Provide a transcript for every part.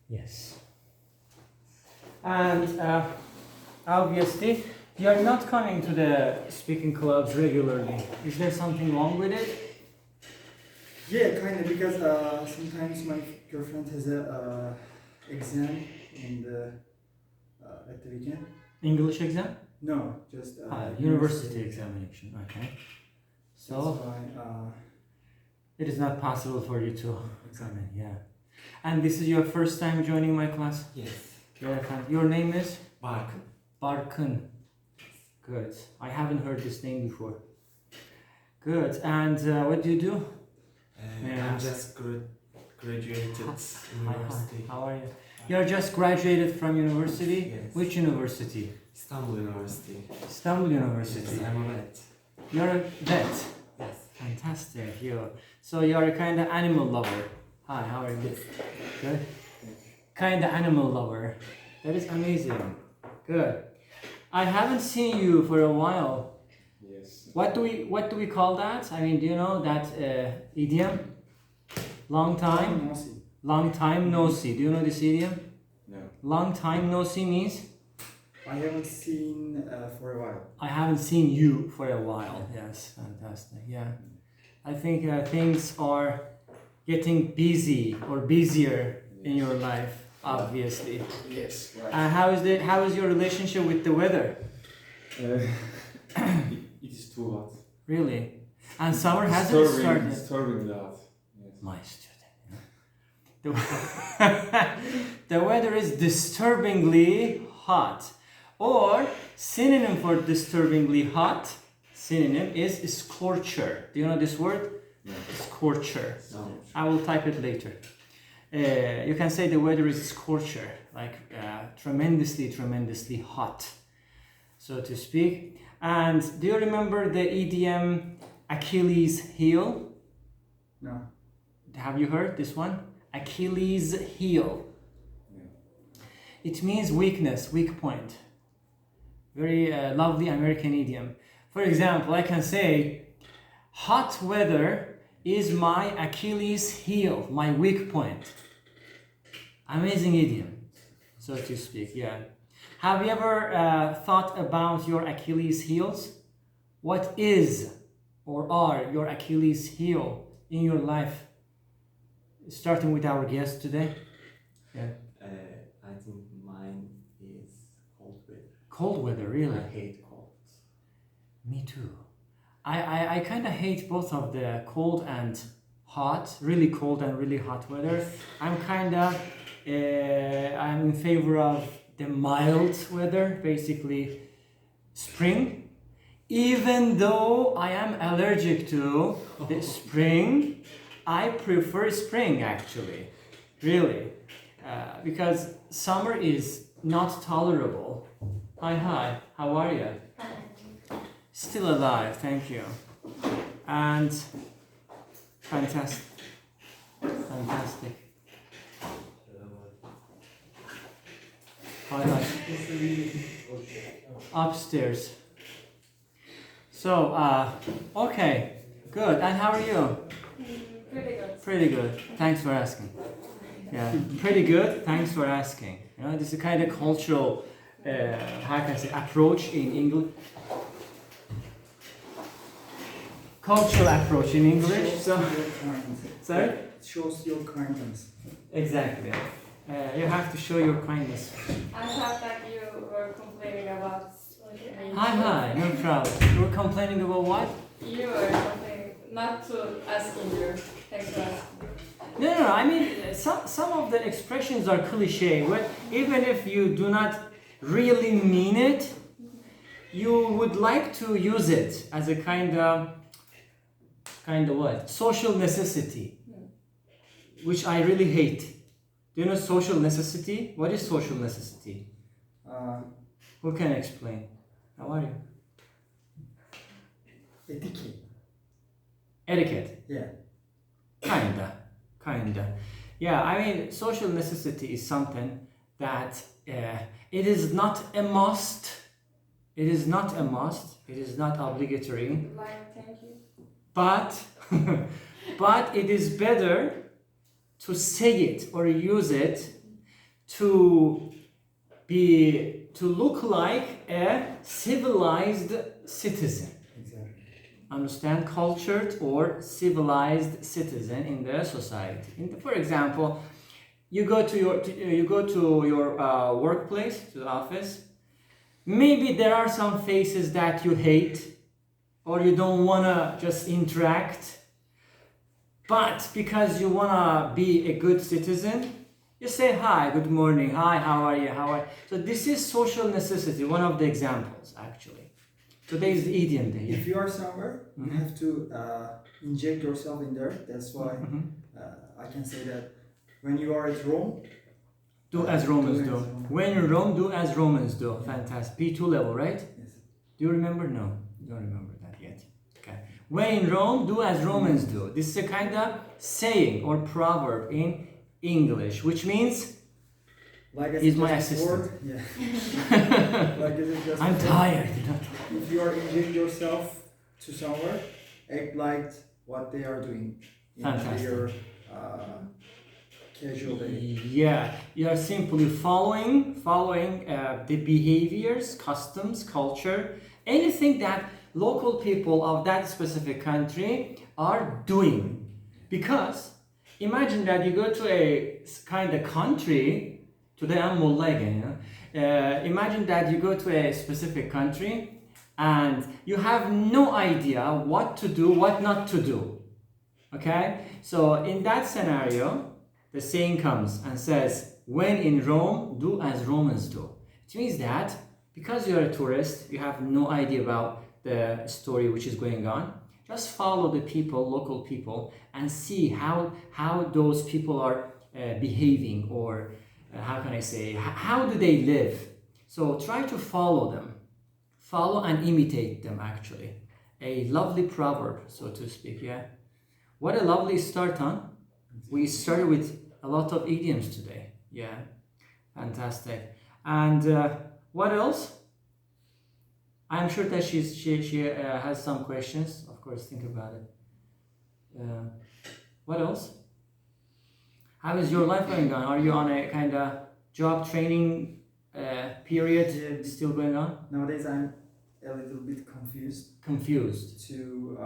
Yes. And obviously, you're not coming to the speaking clubs regularly. Is there something wrong with it? Yeah, kind of, because sometimes my girlfriend has a exam in the at the weekend. English exam? No, just university examination. Okay. So that's why, it is not possible for you to exactly. come in. Yeah. And this is your first time joining my class? Yes. Yeah. Your name is? Barkın. Barkın. Good. I haven't heard this name before. Good. And what do you do? I'm just graduated university. How are you? You're just graduated from university? Yes. Which university? Istanbul University. Istanbul University. Yes, I'm a vet. You're a vet? Yes. Fantastic. So you're a kind of animal lover. Hi, how are you? Yes. Good. Kind of animal lover. That is amazing. Good. I haven't seen you for a while. Yes. What do we call that? I mean, do you know that idiom? Long time? Long time no see. Do you know this idiom? No. Long time no see means? I haven't seen for a while. I haven't seen you for a while. Yes, fantastic. Yeah. I think things are getting busy or busier in your life, obviously. Yes. Right. How is your relationship with the weather? It is too hot. Really? And summer hasn't started. Disturbing hot. Yes. My student. The weather is disturbingly hot. Or synonym for disturbingly hot, synonym is scorcher. Do you know this word? No. Scorcher. No. I will type it later. You can say the weather is scorcher, like tremendously hot, so to speak. And do you remember the idiom Achilles heel? No. Have you heard this one? Achilles heel. Yeah. It means weakness, weak point. Very lovely American idiom. For example, I can say, hot weather is my Achilles heel, my weak point. Amazing idiom, so to speak, yeah. Have you ever thought about your Achilles heels? What is or are your Achilles heel in your life? Starting with our guest today. Yeah. I think mine is cold weather. Cold weather, really? I hate cold. Me too. I kind of hate both of the cold and hot, really cold and really hot weather. I'm in favor of the mild weather, basically spring. Even though I am allergic to the spring, I prefer spring actually, really, because summer is not tolerable. Hi, how are you? Still alive, thank you. And fantastic. Hi. Upstairs. So, okay, good. And how are you? Pretty good. Pretty good. Thanks for asking. Yeah, pretty good. Thanks for asking. You know, this is a kind of cultural, how can I say, approach in English. Cultural approach in English. So, sorry? It shows your kindness. Exactly. You have to show your kindness. I thought that you were complaining about. Hi, no problem. You were complaining about what? You were complaining, not to asking you. Thanks for asking. No. I mean, some of the expressions are cliche. But even if you do not really mean it, you would like to use it as a kind of what? Social necessity, which I really hate. Do you know social necessity? What is social necessity? Who can explain? How are you? Etiquette. Yeah. Kinda. Yeah, I mean, social necessity is something that it is not a must. It is not obligatory. Like, thank you. But it is better to say it or use it to to look like a civilized citizen. Exactly. Understand? Cultured or civilized citizen in the society. For example, you go to your workplace, to the office. Maybe there are some faces that you hate or you don't wanna just interact, but because you wanna be a good citizen, you say hi, good morning, hi, how are you, how are you? So this is social necessity, one of the examples actually. Today is the idiom day. If you are somewhere, you have to inject yourself in there. That's why I can say that when you are at Rome, do as Romans do. When in Rome, do as Romans do. Fantastic. P2 level, right? Yes. Do you remember? No, you don't remember that yet. Okay. When in Rome, do as Romans do. This is a kind of saying or proverb in English, which means like I he's said my just assistant. before, yeah. Like I said just I'm before, tired. if you are inject yourself to somewhere, act like what they are doing in Fantastic. their casual day. Yeah, you are simply following the behaviors, customs, culture, anything that local people of that specific country are doing. Because imagine that you go to a kind of country, today I'm Mullah again, imagine that you go to a specific country and you have no idea what to do, what not to do. Okay? So in that scenario, the saying comes and says, when in Rome, do as Romans do. It means that because you're a tourist, you have no idea about the story which is going on. Just follow the people, local people, and see how those people are behaving, or how can I say, how do they live? So try to follow them. Follow and imitate them, actually. A lovely proverb, so to speak, yeah. What a lovely start, huh? We started with a lot of idioms today. Yeah, fantastic. And what else? I'm sure that she has some questions. Of course, think about it. What else? How is your life going on? Are you on a kind of job training period still going on? Nowadays, I'm a little bit confused Confused. to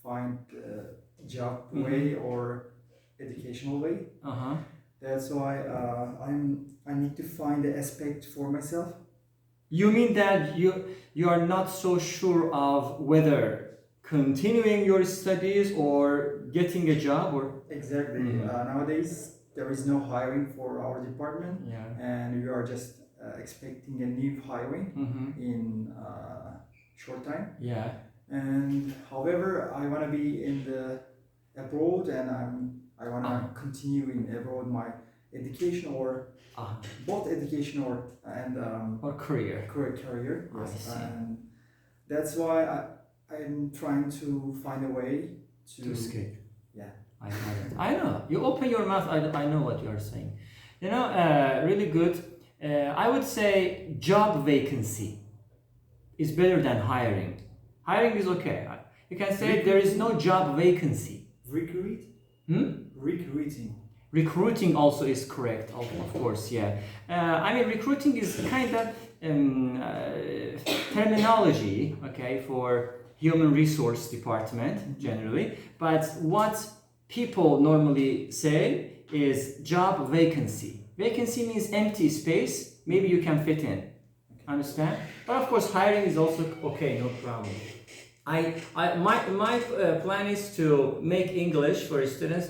find a job way or educational way. That's why I need to find the aspect for myself. You mean that you are not so sure of whether continuing your studies or getting a job, or Exactly. Nowadays there is no hiring for our department, and we are just expecting a new hiring in short time. Yeah. And however, I want to be in the abroad, and I want to continue in abroad my education, or both education or career. Career. I Yes. see. And that's why I'm trying to find a way to escape. Yeah. I know. You open your mouth, I know what you are saying. You know, really good. I would say job vacancy is better than hiring. Hiring is okay. You can say there is no job vacancy. Recruit? Recruiting. Recruiting also is correct, of course, yeah. I mean, recruiting is kind of terminology, okay, for human resource department generally. But what people normally say is job vacancy. Vacancy means empty space. Maybe you can fit in. Understand? But of course, hiring is also okay, no problem. My plan is to make English for students.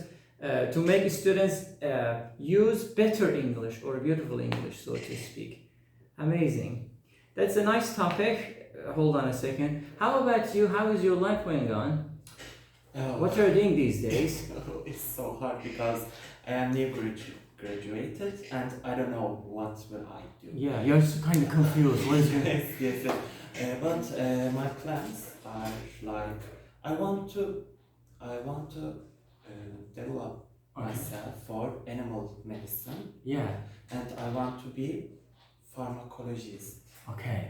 To make students use better English or beautiful English, so to speak. Amazing. That's a nice topic. Hold on a second. How about you? How is your life going on? What are you doing these days? It's so hard because I am new graduated and I don't know what will I do. Yeah, you're kind of confused. What is your... yes. But my plans are like I want to develop myself for animal medicine. Yeah. And I want to be pharmacologist. Okay,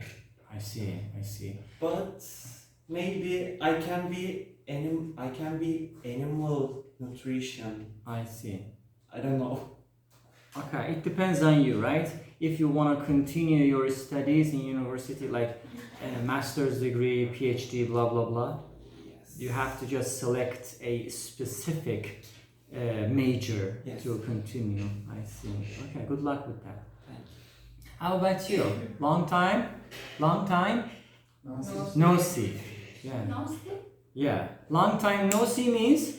I see. But maybe I can be animal nutrition. I see. I don't know. Okay, it depends on you, right? If you want to continue your studies in university, like a master's degree, PhD, blah blah blah, Yes. you have to just select a specific major Yes. to continue. I see. Okay, good luck with that. Thank you. How about you? Long time? Long time? No, No. No see. Yeah. No still? Yeah. Long time no see means?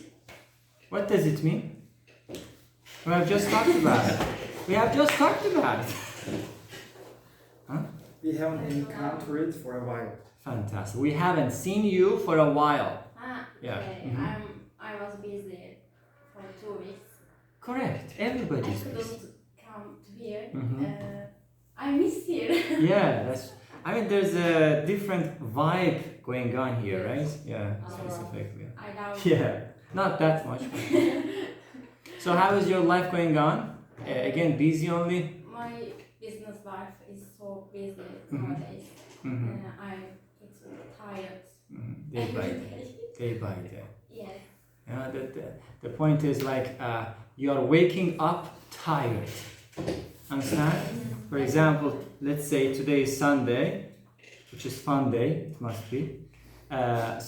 What does it mean? We have just talked about it. We have just talked about it. Huh? we haven't encountered for a while. Fantastic. We haven't seen you for a while. Yeah. Okay. Mhm. I was busy for 2 weeks. Correct. I Everybody's couldn't busy. come to here. Mhm. I miss here. Yeah, that's. I mean, there's a different vibe going on here, right? Yeah, specifically. I love. Yeah, not that much. So, how is your life going on? Again, busy only. My business life is so busy Mhm. nowadays. Mm-hmm. I'm getting tired. Day by every day. day. Day by day. Yes. The point is like you are waking up tired. Understand? For example, let's say today is Sunday, which is fun day, it must be.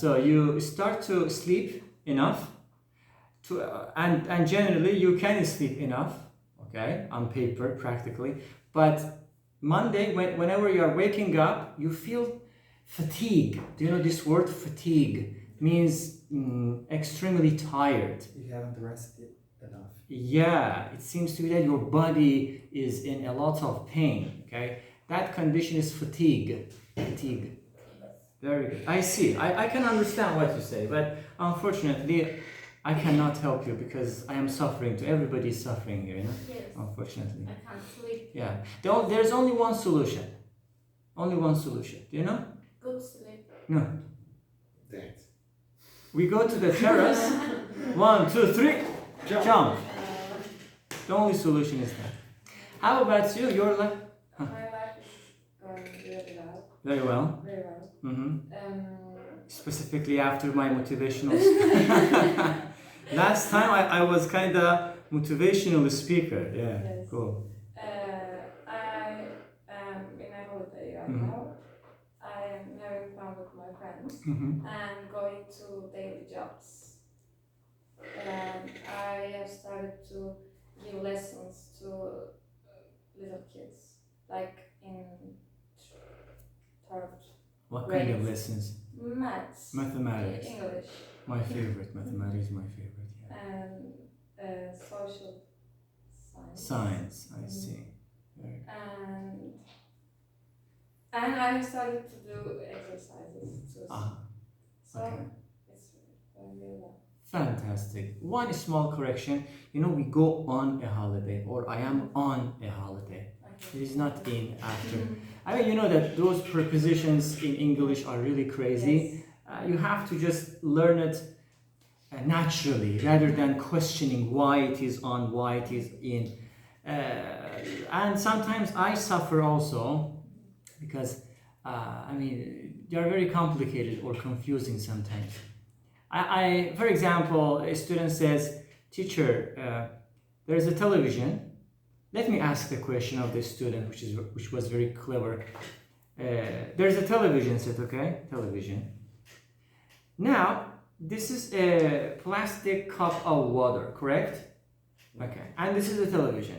So you start to sleep enough, and generally you can sleep enough, okay, on paper practically. But Monday, whenever you are waking up, you feel fatigue. Do you know this word fatigue? Means extremely tired. You haven't rested enough. Yeah, it seems to be that your body is in a lot of pain. Okay, that condition is fatigue. Fatigue. Very good. I see. I can understand what you say, but unfortunately, I cannot help you because I am suffering too. Everybody is suffering here, you know. Yes. Unfortunately. I can't sleep. Yeah. There's only one solution. Only one solution. Do you know? Good sleep. No. That. We go to the terrace. 1, 2, 3. Jump. The only solution is that. How about you? Your life? My life is going really well. Very well. Very well. Mm-hmm. Um, Specifically after my motivational. Last time I was kind of motivational speaker. Yeah. Yes. Cool. I am in a holiday right Mhm. now. I am having fun with my friends Mm-hmm. and going to daily jobs. And I have started to give lessons to little kids, like in third What kind of Great. lessons? maths, Mathematics. English, My favorite. Mathematics is my favorite. Yeah. and social science. Science. I see. Very And I have started to do exercises too. Ah, So okay. it's going really well. Fantastic. One small correction. You know, we go on a holiday, or I am on a holiday. It is not in after. I mean, you know that those prepositions in English are really crazy. Yes. You have to just learn it naturally rather than questioning why it is on, why it is in. And sometimes I suffer also because, I mean, they are very complicated or confusing sometimes. For example, a student says, teacher, there's a television. Let me ask the question of the student, which was very clever. There's a television set, okay? Television. Now, this is a plastic cup of water, correct? Okay. And this is a television.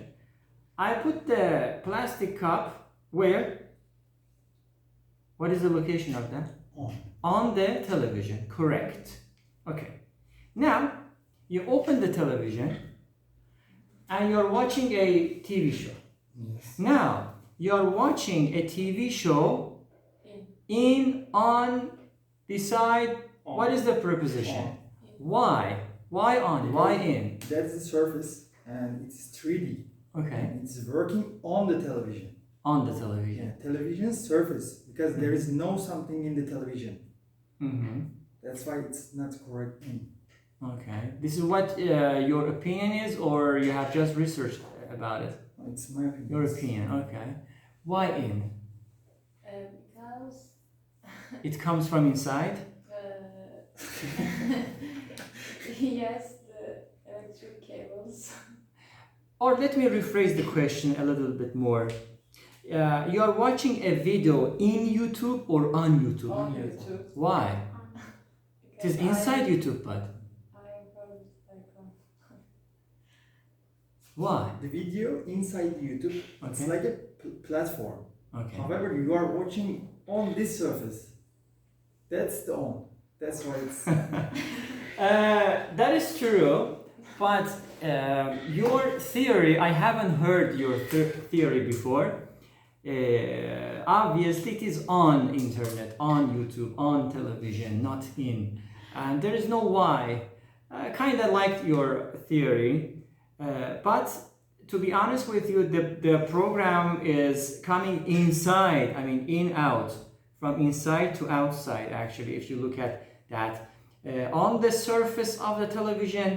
I put the plastic cup where? What is the location of that? On the television, correct. Okay. Now, you open the television and you're watching a TV show. Yes. Now, you're watching a TV show on, beside, On. what is the preposition? On. Why? Why on? Why in? That's the surface and it's 3D. Okay. And it's working on the television. On the television. Yeah, television surface because there is no something in the television. Mm-hmm. That's why it's not correct in. Okay. This is what your opinion is, or you have just researched about it? It's my opinion. Your opinion, okay. Why in? Because It comes from inside? yes, the electric cables. Or let me rephrase the question a little bit more. You are watching a video in YouTube or on YouTube? On YouTube. Why? It is inside YouTube, but I heard like why? The video inside YouTube, it's Okay. like a platform. Okay. However, you are watching on this surface. That's the on. That's why it's. That is true, but your theory, I haven't heard your theory before. Obviously, it is on internet, on YouTube, on television, not in. And there is no why. I kind of liked your theory, but to be honest with you, the program is coming inside, I mean, in, out, from inside to outside, actually, if you look at that. On the surface of the television,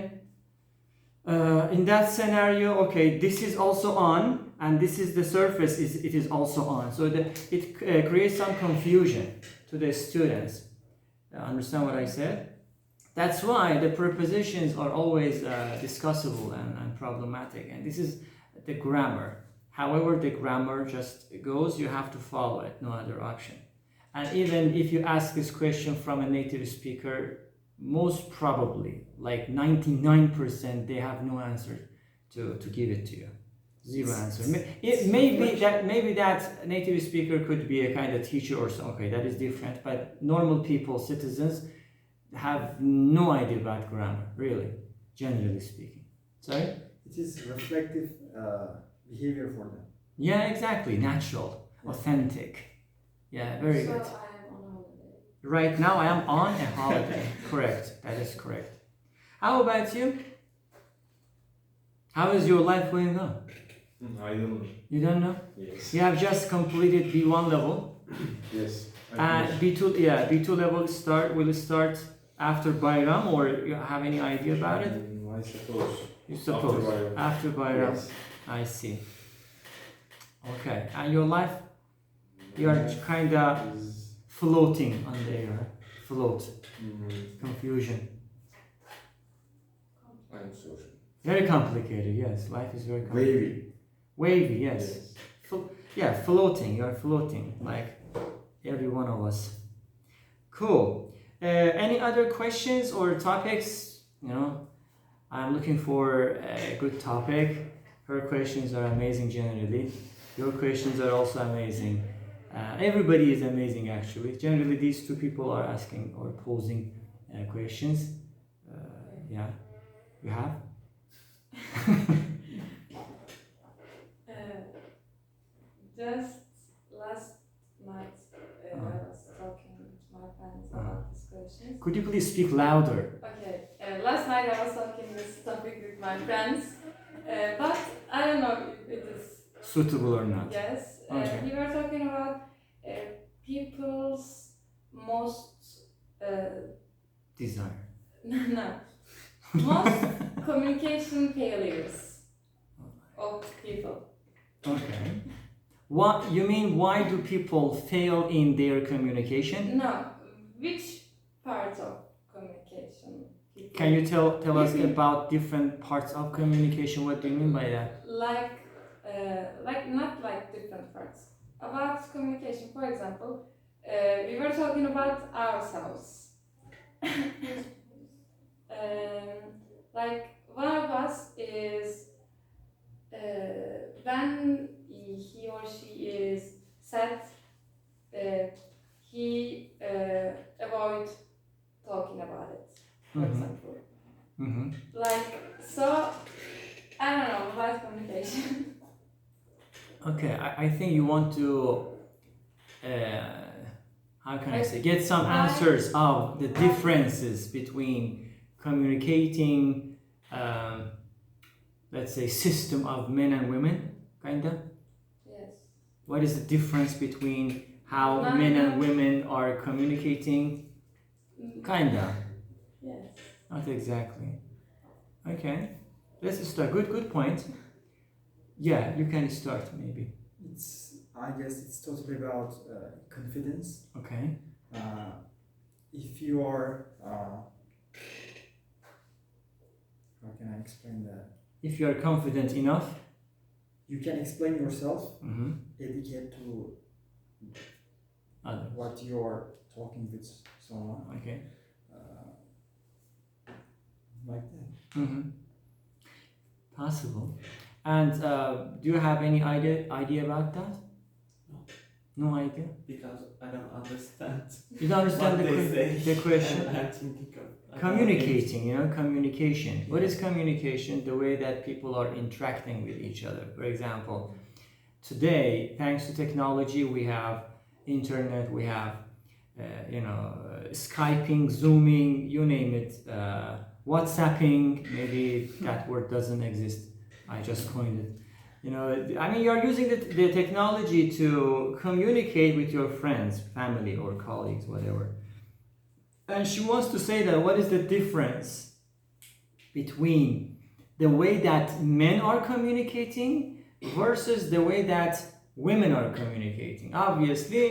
in that scenario, okay, this is also on, and this is the surface, it is also on. So it creates some confusion to the students. Understand what I said? That's why the prepositions are always discussable and problematic. And this is the grammar. However, the grammar just goes, you have to follow it, no other option. And even if you ask this question from a native speaker, most probably, like 99%, they have no answer to give it to you. Zero answer. Maybe that native speaker could be a kind of teacher or something. Okay, that is different. But normal people, citizens, have no idea about grammar, really, generally speaking. Sorry? It is reflective behavior for them. Yeah, exactly. Natural, authentic. Yeah, very so good. I am on holiday. Right now I am on a holiday. Correct. That is correct. How about you? How is your life going on? I don't know. You don't know? Yes. You have just completed B1 level. Yes. And B2, yeah, B2 level will start after Bayram, or you have any idea about it? I suppose. You suppose. After Bayram. Yes. I see. Okay. And your life, you are kind of Is, floating on the air. Float. mm, Confusion. I'm social. Very complicated, yes. Life is very complicated. Wavy. Wavy, yes. Yeah, floating. You're floating, like every one of us. Cool. Any other questions or topics? You know, I'm looking for a good topic. Her questions are amazing generally. Your questions are also amazing. Everybody is amazing actually. Generally, these two people are asking or posing questions. Yeah, you have? Just last night, I was talking with my friends about these questions. Could you please speak louder? Okay, last night I was talking this topic with my friends, but I don't know if it is Suitable or not? yes. Okay. We were talking about people's most Desire. no most communication failures of people. Okay. What you mean? Why do people fail in their communication? No, which part of communication? People Can you tell us about different parts of communication? What do you mean by that? like not like different parts about communication. For example, we were talking about ourselves. Like one of us is when he or she is sad, he avoid talking about it. For Mhm. example, Mm-hmm. like so. I don't know about communication. Okay, I think you want to, how can I say, get some answers of the differences between communicating, let's say, system of men and women, kinda. Yes. What is the difference between how Well, men and women are communicating? Kinda, Yes. not exactly. Okay, let's start. Good point. Yeah, you can start maybe. I guess it's totally about confidence. Okay. If you are, how can I explain that? if you are confident enough. You can explain yourself, Mm-hmm. educate to Others. what you are talking with someone, Okay. like that. Mm-hmm. Possible. And do you have any idea about that? No. No idea. Because I don't understand. You don't understand what the, they say. the question. I'm thinking of Communicating, communication. What is communication? The way that people are interacting with each other. For example, today, thanks to technology, we have internet, we have, Skyping, Zooming, you name it, WhatsApping. Maybe that word doesn't exist. I just coined it. You're using the technology to communicate with your friends, family, or colleagues, whatever. And she wants to say that what is the difference between the way that men are communicating versus the way that women are communicating. Obviously,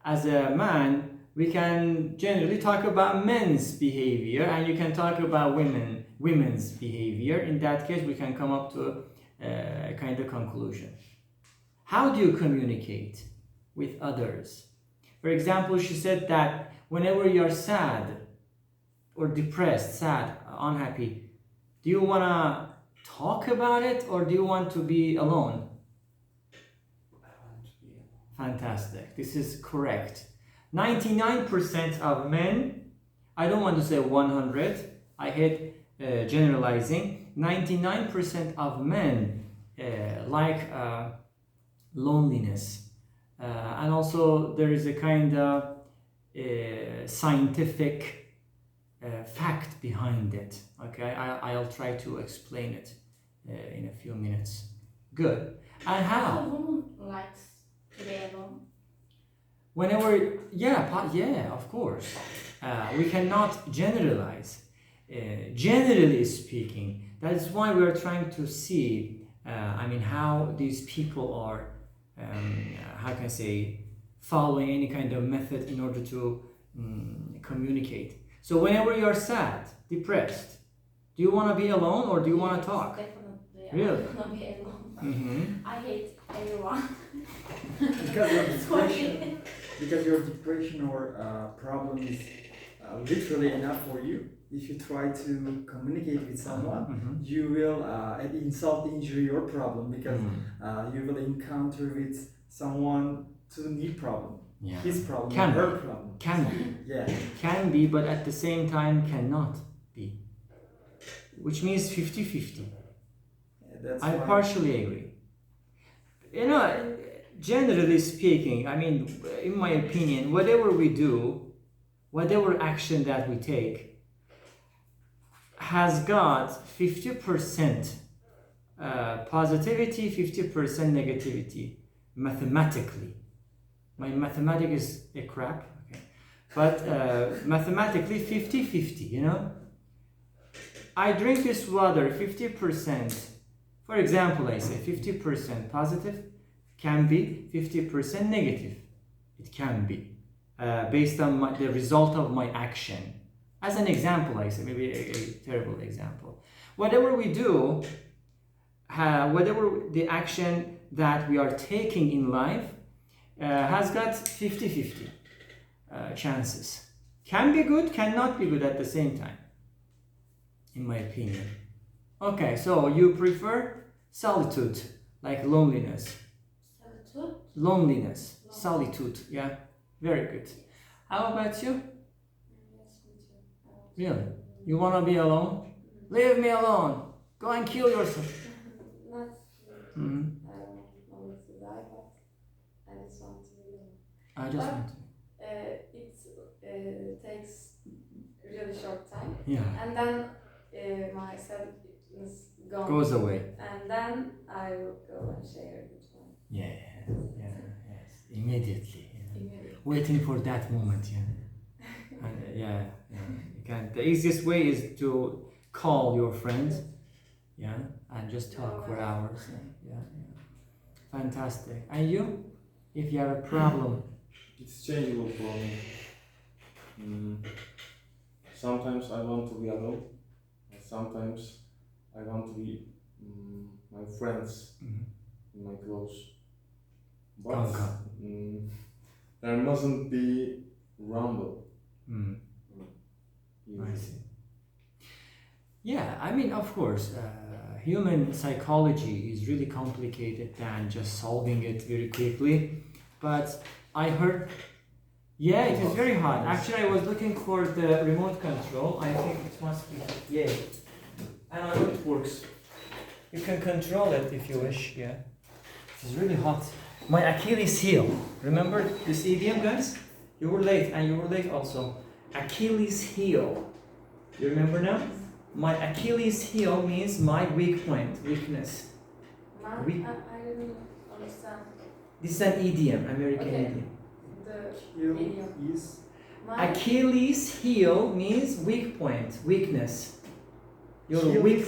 as a man, we can generally talk about men's behavior, and you can talk about women's behavior. In that case, we can come up to a kind of conclusion. How do you communicate with others? For example, she said that whenever you're sad or depressed, sad, unhappy, do you want to talk about it or do you want to be alone? I want to be alone. Fantastic. This is correct. 99% of men, I don't want to say 100, I hate generalizing. 99% of men like loneliness. And also there is a kind of scientific fact behind it. Okay, I'll try to explain it in a few minutes. Good. And A how? woman likes to be alone. Whenever, yeah, of course. We cannot generalize. Generally speaking, that is why we are trying to see, how these people are, how can I say, following any kind of method in order to communicate. So whenever you are sad, depressed, do you want to be alone or do you want to talk? Definitely. Really? I want to be alone. Mm-hmm. I hate everyone. Because your depression or problem is literally enough for you. If you try to communicate with someone, Mm-hmm. you will injure your problem, because you will encounter with someone to need problem, Yeah. his problem, Can her be. problem. Can be. Yeah. Can be, but at the same time cannot be. Which means 50-50. That's I why partially agree. Generally speaking, in my opinion, whatever we do, whatever action that we take, has got 50% positivity, 50% negativity, mathematically. My mathematics is a crap, okay? But mathematically 50-50, I drink this water 50%, for example, I say 50% positive, can be 50% negative. It can be, based on the result of my action. As an example, I say, maybe a terrible example. Whatever we do, whatever the action that we are taking in life, has got 50-50 chances. Can be good, cannot be good at the same time, in my opinion. Okay, so you prefer solitude, like loneliness. Solitude? Loneliness, solitude, yeah, very good. How about you? Yes, me too. I want Really? You want to be alone? Leave me alone. Go and kill yourself. Not. Mm-hmm. I don't want to die, but I just want to be alone. I just want to. It takes really short time, Yeah. and then my sadness gone. Goes away. And then I will go and share it with my Yes. Immediately. immediate. Waiting for that moment, And you can. The easiest way is to call your friends, and just talk for hours. Yeah. Fantastic. And you, if you have a problem, It's changeable for me. Sometimes I want to be alone, and sometimes I want to be My friends, my close. But Kanka. there mustn't be rumble. I see. Yeah, I mean, of course, human psychology is really complicated than just solving it very quickly. But I heard, yeah, it is very hard. Actually, I was looking for the remote control. I think it must be, yeah. And I know it works. You can control it if you wish, yeah. It is really hot. My Achilles heel. Remember this idiom, guys? You were late, and you were late also. Achilles heel. You remember now? My Achilles heel means my weak point, weakness. Man, We- I didn't understand. This is an idiom, American Okay. idiom. The Heel idiom. is My Achilles heel means weak point, weakness. You're Heel weak.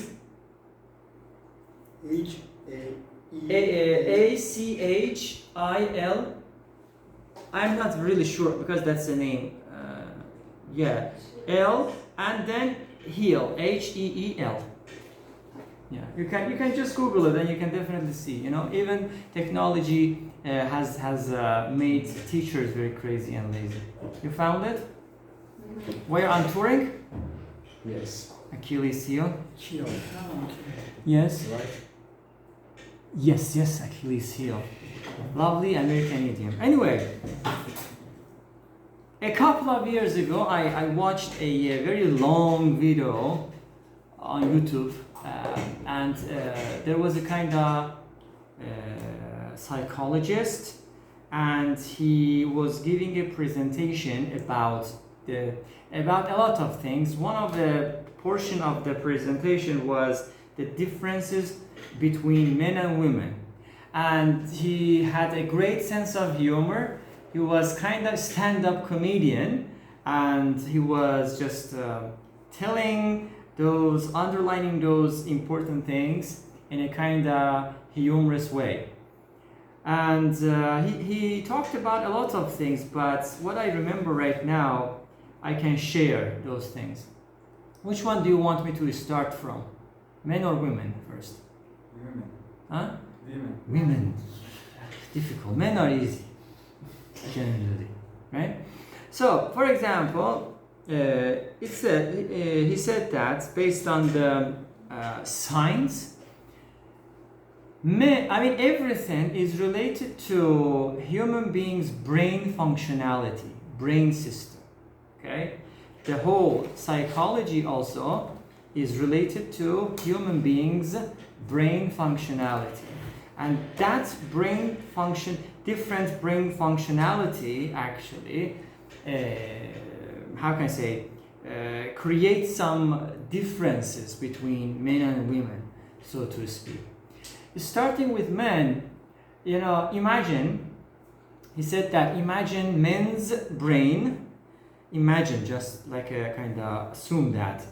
Achil. I'm not really sure because that's the name. Yeah, L and then heel, Heel. Yeah, you can just Google it and you can definitely see. You know, even technology has made teachers very crazy and lazy. You found it? While on touring? Yes. Achilles heel. heel. Yes. Right? Yes, Achilles heel. Lovely American idiom. Anyway, a couple of years ago, I watched a very long video on YouTube, and there was a kind of psychologist, and he was giving a presentation about a lot of things. One of the portion of the presentation was the differences between men and women, and he had a great sense of humor. He was kind of stand-up comedian, and he was just underlining those important things in a kind of humorous way. And he talked about a lot of things, but what I remember right now, I can share those things. Which one do you want me to start from? Men or women first? Women. Huh? Women. Women. Difficult. Men are easy. Generally. Right? So, for example, he said that based on the science, everything is related to human beings' brain functionality, brain system. Okay? The whole psychology also is related to human beings' brain functionality. And that different brain functionality actually, creates some differences between men and women, so to speak. Starting with men, imagine men's brain. Imagine, just like a kind of assume that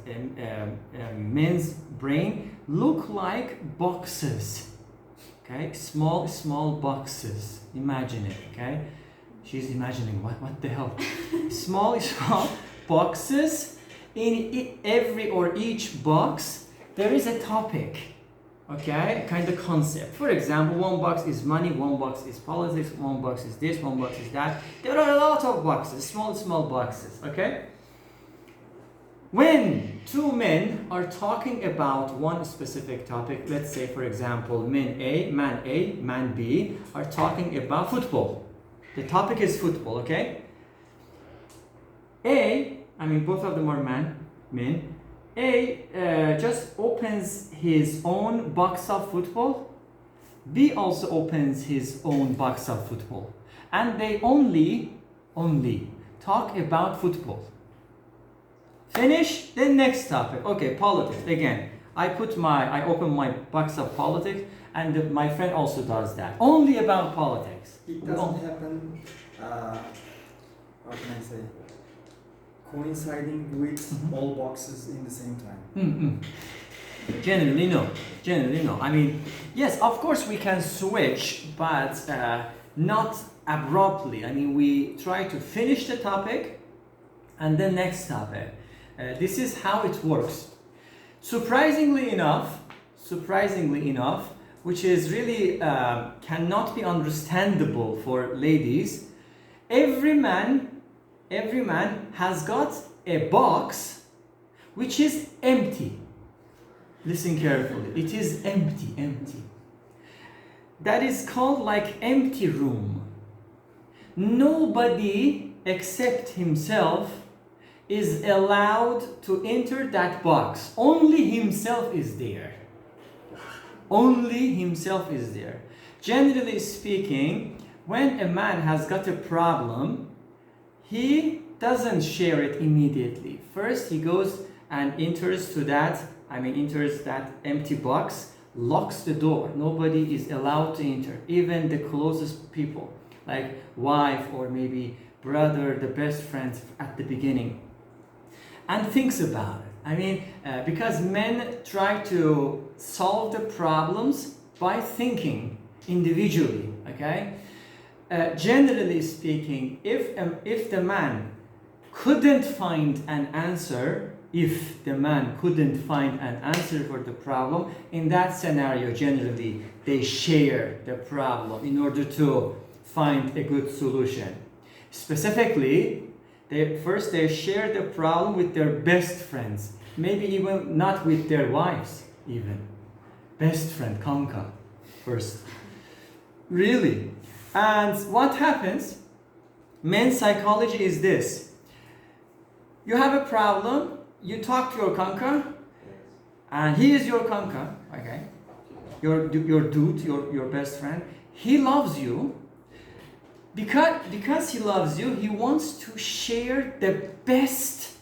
men's brain look like boxes, okay, small boxes. Imagine it, okay. She's imagining what the hell, small boxes. In each box there is a topic, okay, kind of concept. For example, one box is money, one box is politics, one box is this, one box is that. There are a lot of boxes, small boxes, okay? When two men are talking about one specific topic, let's say for example, man A, man B are talking about football. The topic is football, okay? Both of them are men. A just opens his own box of football. B also opens his own box of football. And they only talk about football. Finish, then next topic. Okay, politics. Again, I open my box of politics, and my friend also does that. Only about politics. It doesn't happen, how can I say, coinciding with all boxes in the same time. Generally no. Yes, of course we can switch, but not abruptly. We try to finish the topic and then next topic. This is how it works. Surprisingly enough, surprisingly enough, which is really cannot be understandable for ladies. Every man has got a box which is empty. Listen carefully. It is empty. That is called like empty room. Nobody except himself is allowed to enter that box. Only himself is there. Only himself is there. Generally speaking, when a man has got a problem, he doesn't share it immediately. First, he goes and enters that empty box, locks the door. Nobody is allowed to enter, even the closest people, like wife or maybe brother, the best friends at the beginning, and thinks about it. Because men try to solve the problems by thinking individually, okay? Generally speaking, if the man couldn't find an answer, for the problem, in that scenario, generally, they share the problem in order to find a good solution. Specifically, they share the problem with their best friends, maybe even not with their wives, even. Best friend, conquer first. Really. And what happens? Men's psychology is this. You have a problem, you talk to your conquer, and he is your conquer, okay? Your dude, your best friend. He loves you. Because he loves you, he wants to share the best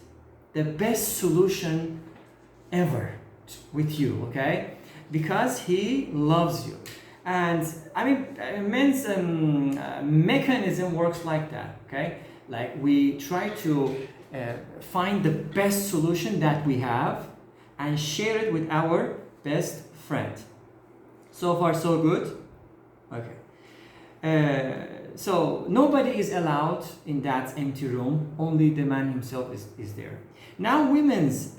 solution ever with you, okay? Because he loves you. And men's mechanism works like that, okay? Like we try to find the best solution that we have and share it with our best friend. So far, so good? Okay. So nobody is allowed in that empty room, only the man himself is there. Now women's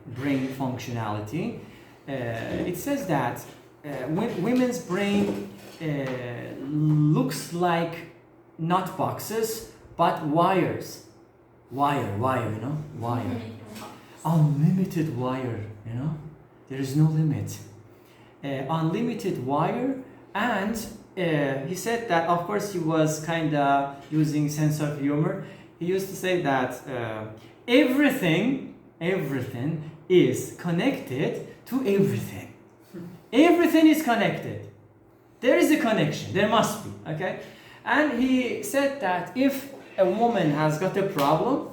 brain functionality, it says that women's brain looks like not boxes, but wires. Wire, wire. Unlimited wire, there is no limit. Unlimited wire, and he said that, of course, he was kind of using sense of humor. He used to say that everything is connected to everything. Everything is connected. There is a connection. There must be, okay? And he said that if a woman has got a problem,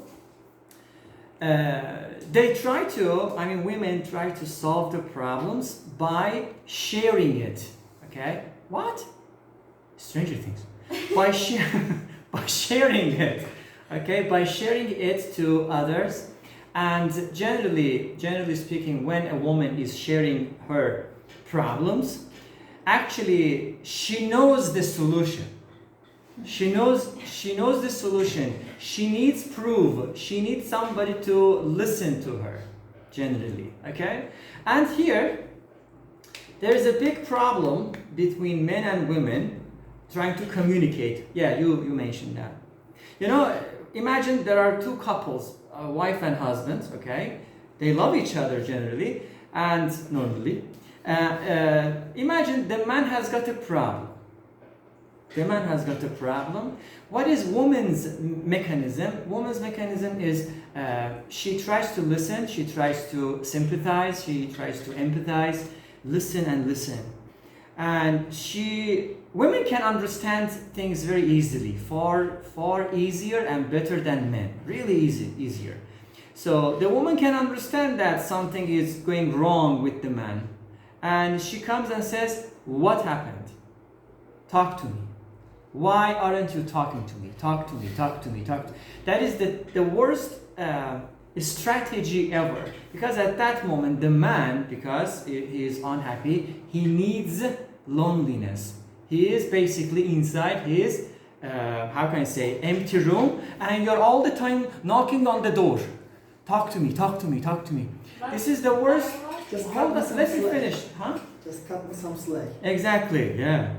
women try to solve the problems by sharing it, okay? What? Stranger Things. By sharing it, okay? By sharing it to others. And generally speaking, when a woman is sharing her problems, actually she knows the solution. She knows the solution. She needs proof. She needs somebody to listen to her, generally, okay? And here, there is a big problem between men and women trying to communicate. Yeah, you mentioned that. Imagine there are two couples, a wife and husband, okay? They love each other generally and normally. Imagine the man has got a problem. What is woman's mechanism? Woman's mechanism is she tries to listen, she tries to sympathize, she tries to empathize, listen. And women can understand things very easily, far easier and better than men. Really easier. So the woman can understand that something is going wrong with the man. And she comes and says, "What happened? Talk to me. Why aren't you talking to me? Talk to me. That is the worst strategy ever. Because at that moment, the man, because he is unhappy, he needs loneliness. He is basically inside his, empty room, and you're all the time knocking on the door. Talk to me. This is the worst Just cut hold me on, some let me slack. finish, huh? Just cut me some slack. Exactly, yeah.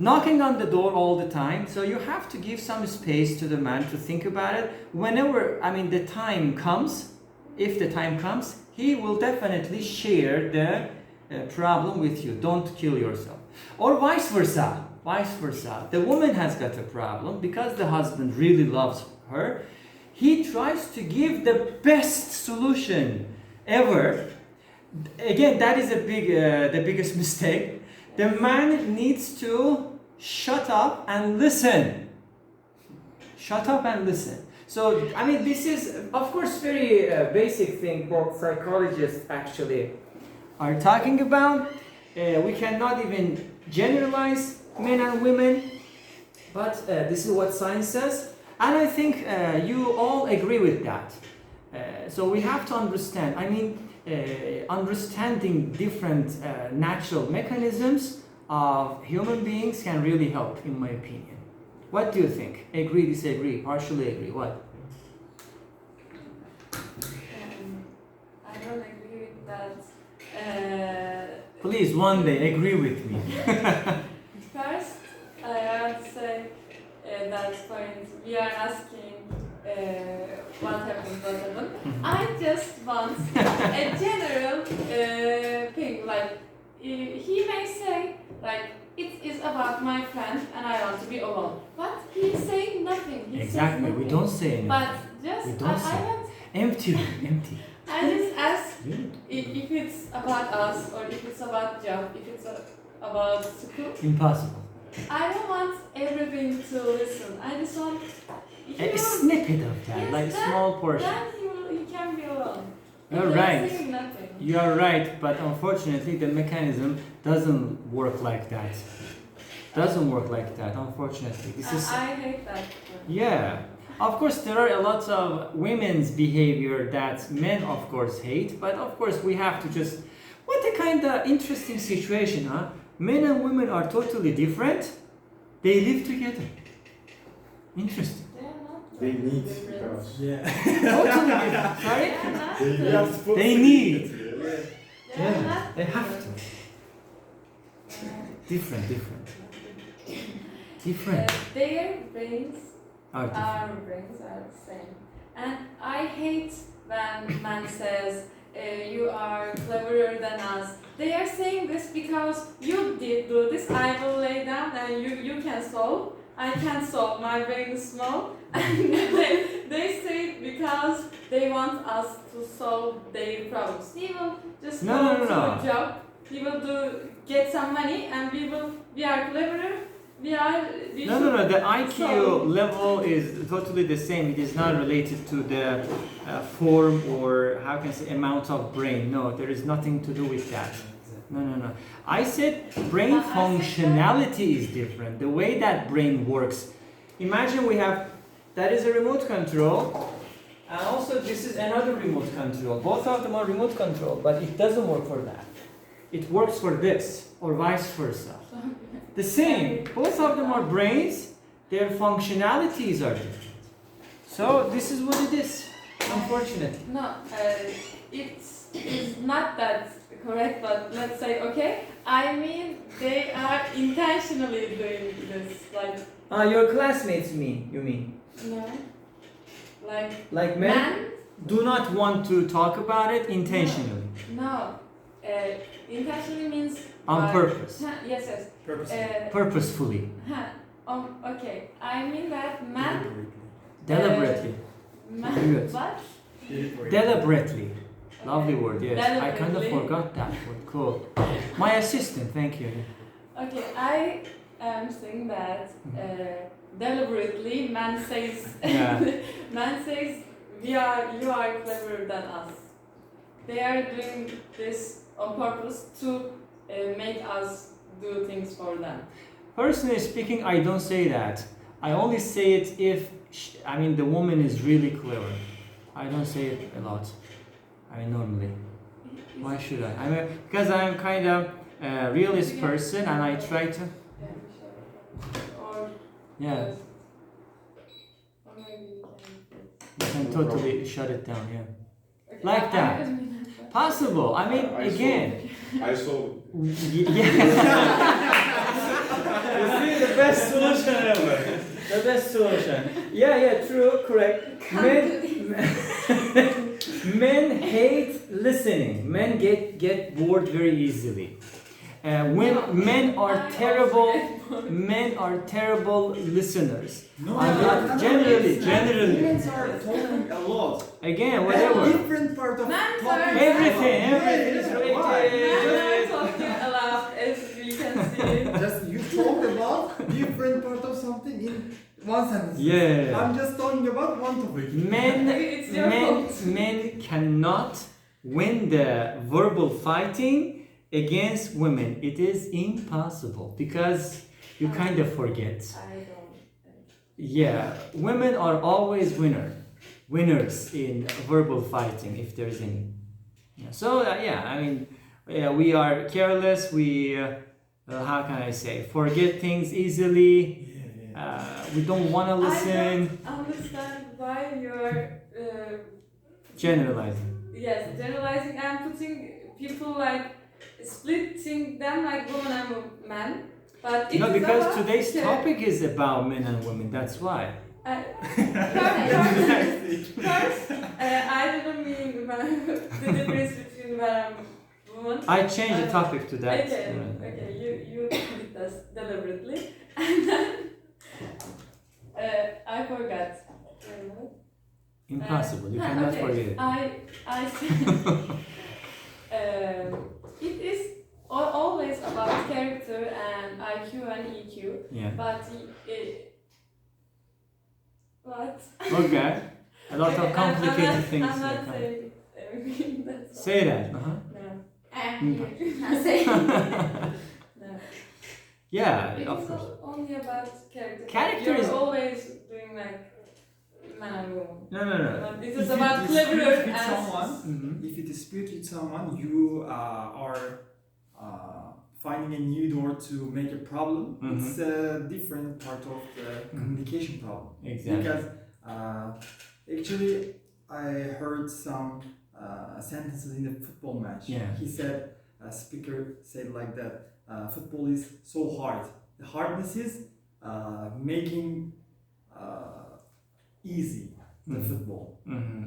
Knocking on the door all the time, so you have to give some space to the man to think about it. Whenever, the time comes, if the time comes, he will definitely share the problem with you. Don't kill yourself. Or vice versa. Vice versa. The woman has got a problem because the husband really loves her. He tries to give the best solution ever. Again, that is the biggest mistake. The man needs to shut up and listen. Shut up and listen. So, this is, of course, very basic thing both psychologists actually are talking about. We cannot even generalize men and women, but this is what science says. And I think you all agree with that. So we have to understand, understanding different natural mechanisms of human beings can really help, in my opinion. What do you think? Agree, disagree, partially agree, what? I don't agree with that. Please, one day, agree with me. First, I want to say that point we are asking what happened. I just want a general thing, like he may say, like, it is about my friend and I want to be alone. But he's saying nothing. He Exactly, says nothing. we don't say anything. But just We don't say. Empty. I just ask if it's about us or if it's about job, if it's about school. Impossible. I don't want everything to listen. I just want A snippet of that, Yes, like that- small portion. Then you can be alone. You're If right. saying nothing. You are right, but unfortunately the mechanism doesn't work like that. Doesn't work like that, unfortunately. This is I hate that. yeah. Of course, there are a lot of women's behavior that men, of course, hate. But of course, we have to just. What a kind of interesting situation, huh? Men and women are totally different. They live together. Interesting. They are not They need different. because Yeah. Totally different. Sorry? They are not they different. need. They need. They are not They have to. different. Different. Their brains, Are different. our brains are the same. And I hate when man says, you are cleverer than us. They are saying this because you did do this. I will lay down and you can solve. I can't solve. My brain is small. And they say it because they want us to solve their problems. He will just No, go no, no, to no. a job. He will get some money and we are cleverer. We No. The IQ So- level is totally the same. It is not related to the form or how can I say amount of brain. No, there is nothing to do with that. No. I said brain But I said functionality is different. The way that brain works. Imagine that is a remote control, and also this is another remote control. Both of them are remote control, but it doesn't work for that. It works for this, or vice versa. The same. Both of them are brains. Their functionalities are different. So this is what it is. Unfortunately. No, it is not that correct, but let's say, okay, I mean they are intentionally doing this, like, Your classmates you mean? no, like, Like men do not want to talk about it intentionally. no, intentionally means On by- purpose. Yes, Purpose. Purposefully. Okay, I mean that man, Deliberately. Good. what? Deliberately. Lovely word, yes. I kind of Deliberately. forgot that word. Cool. My assistant, thank you. Okay, I am saying that deliberately man says Yeah. man says you are cleverer than us. They are doing this on purpose to make us do things for them. Personally speaking, I don't say that. I only say it if, the woman is really clever. I don't say it a lot. Normally. Why should I? Because I'm kind of a realist person and I try to. Or Yeah, or maybe you can totally shut it down, yeah. okay, Like I that. don't mean that. Possible. I mean, I again. I saw. Yeah. You see, the best solution ever. The best solution. Yeah, true, correct. Men hate listening. Men get bored very easily. Men are terrible. Men are terrible listeners. No, Generally. Humans are talking a lot. Again, whatever. Different part of Men talking. are- Everything is Men related. are talking a lot, as we can see. Just you talk about different part of something in one sentence. Yeah. I'm just talking about one topic. It's your fault. Men cannot win the verbal fighting against women. It is impossible because you kind of forget. I don't. Yeah, women are always winners in verbal fighting if there's any. Yeah. So I mean, we are careless. We how can I say, forget things easily. We don't want to listen. I don't understand why you're Generalizing. generalizing and putting people like splitting them like women and men. But it No, is because about today's topic is about men and women. That's why. First, I didn't mean the difference between man and woman. I changed the topic to that. Okay, you did this deliberately, and then I forgot. Impossible. You cannot forget it. I it is always about character and IQ and EQ, Yeah. but what? Okay. A lot of complicated things. I'm not come. saying everything. That's all. Say that. No. I say. No. Yeah, It of is course. only about character. Character You're is- always doing like man and woman. No. But this If is you about dispute cleverer with and someone, Mhm. if you dispute with someone, you are finding a new door to make a problem. Mhm. It's a different part of the communication problem. Exactly. Because actually, I heard some sentences in a football match. Yeah. He said, a speaker said like that, football is so hard. The hardness is making easy the Mhm. football. Mhm.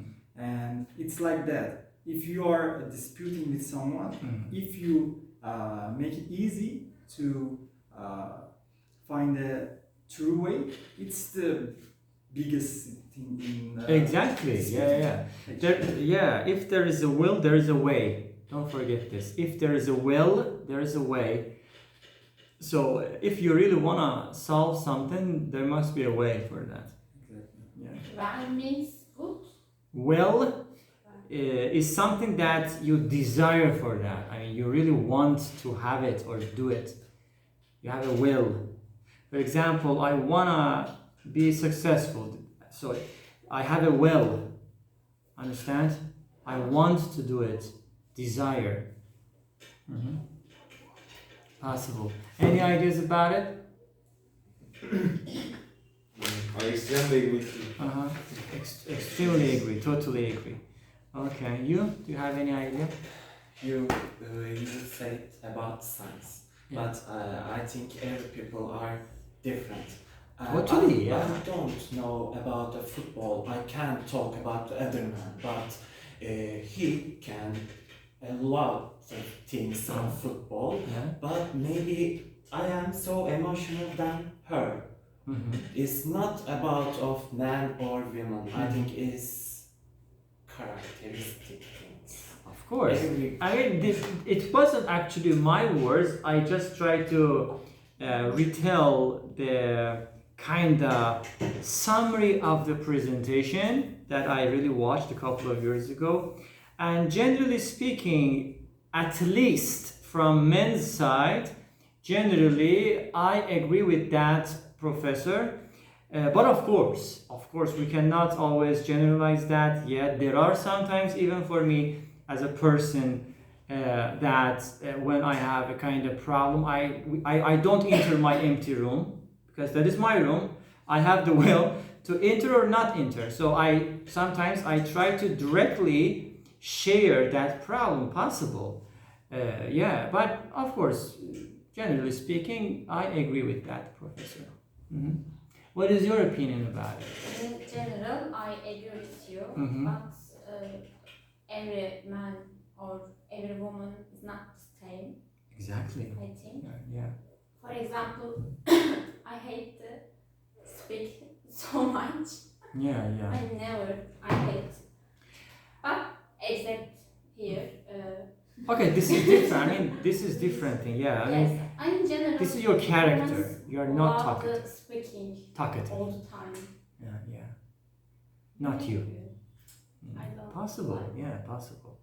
And it's like that. If you are disputing with someone, Mhm. if you make it easy to find a true way, it's the biggest thing in Exactly. Yeah. If there is a will, there is a way. Don't forget this. If there is a will, there is a way. So if you really wanna solve something, there must be a way for that. Exactly. Yeah. Well means good. Will is something that you desire for that. I mean, you really want to have it or do it. You have a will. For example, I wanna be successful, so I have a will. Understand? I want to do it. Desire. Possible. Any ideas about it? I extremely agree with you. Extremely agree. Totally agree. Okay. You? Do you have any idea? You said about science, Yeah. but I think every people are different. Totally, I yeah. don't know about the football. I can't talk about the other man, but he can a lot of things on football. Yeah. But maybe I am so emotional than her. It's not about of man or woman. I think it's characteristic things. Of course. Every- I mean, it wasn't actually my words. I just tried to retell the kind of summary of the presentation that I really watched a couple of years ago. And generally speaking, at least from men's side, generally I agree with that professor. But of course, we cannot always generalize that yet. There are sometimes, even for me as a person, that when I have a kind of problem, I don't enter my empty room, because that is my room. I have the will to enter or not enter. So sometimes I try to directly share that problem possible. Yeah, but of course, generally speaking, I agree with that, Professor. Mhm. What is your opinion about it? In general, I agree with you, Mhm. but every man or every woman is not the same, Exactly. I think. Yeah. For example, I hate to speak so much. Yeah. I hate. But except here. Okay, this is different. I mean, this is different thing. Yeah, I Yes, mean, in general. this is your character. humans You are not love talkative. the speaking Talkative. all the time. Yeah. Not you. I love Possible. life. Yeah, possible.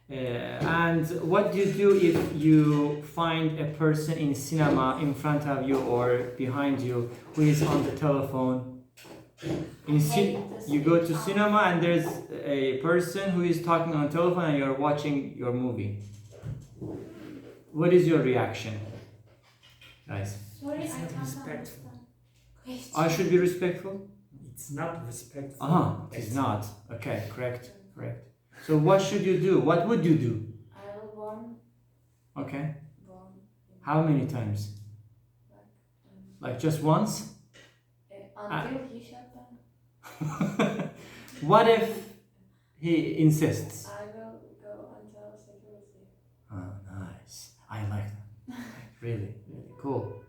And what do you do if you find a person in cinema in front of you or behind you who is on the telephone? You go to cinema and there's a person who is talking on telephone and you're watching your movie. What is your reaction, guys? Sorry, It's I not can't respectful. understand. I should be respectful? It's not respectful. It is not. Okay, correct. So what should you do? What would you do? I will warn. Okay. Warn. How many times? Like just once? Until he shut down. What if he insists? I will go and tell security. Oh, nice. I like that. Really cool.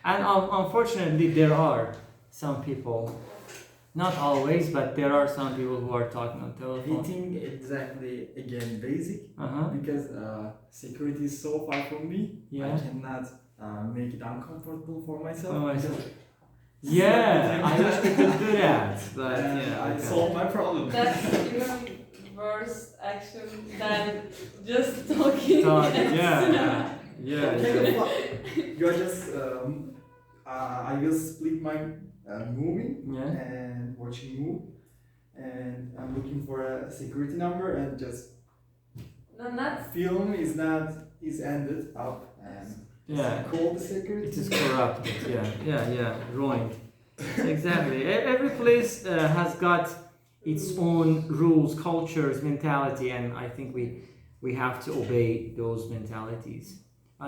And unfortunately, there are some people, not always, but there are some people who are talking on telephone. Eating exactly again basic Uh-huh. because security is so far from me. Yeah. I cannot make it uncomfortable for myself. Oh, I see. because- Yeah, I wish we could do that, but and yeah. I Okay. solved my problem. That's even worse action than just talking. Yeah. Okay, well, you are just I will split my moving Yeah. and watching move, and I'm looking for a security number and just No, not film is ended up and Yeah. call the security. It is corrupted. Yeah. Ruined. Exactly. Every place has got its own rules, cultures, mentality, and I think we have to obey those mentalities.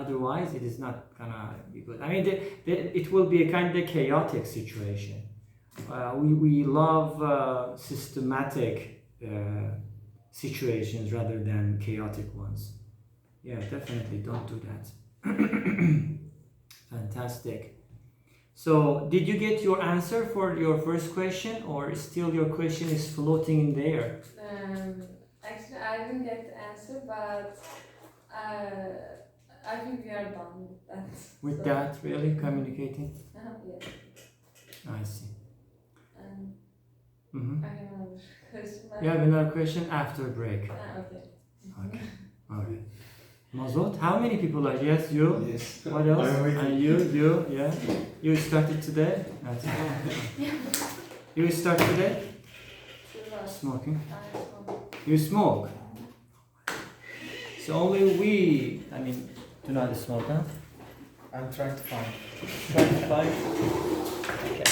Otherwise, it is not gonna be good. I mean, it will be a kind of chaotic situation. We love systematic situations rather than chaotic ones. Yeah, definitely don't do that. Fantastic. So, did you get your answer for your first question, or still your question is floating in the air? actually I didn't get the answer, but I think we are done with that. With So, that, really communicating? Yes. I see. And Mm-hmm. I have another question. You have another question after break. Okay. Okay. Okay. Mazot, how many people are? Yes, you. Yes. What else? I'm waiting. And you, yeah. You started today? That's You start today? Smoking. You smoke? So only we, do not smoke, huh? I'm trying to find. Try to find. Okay.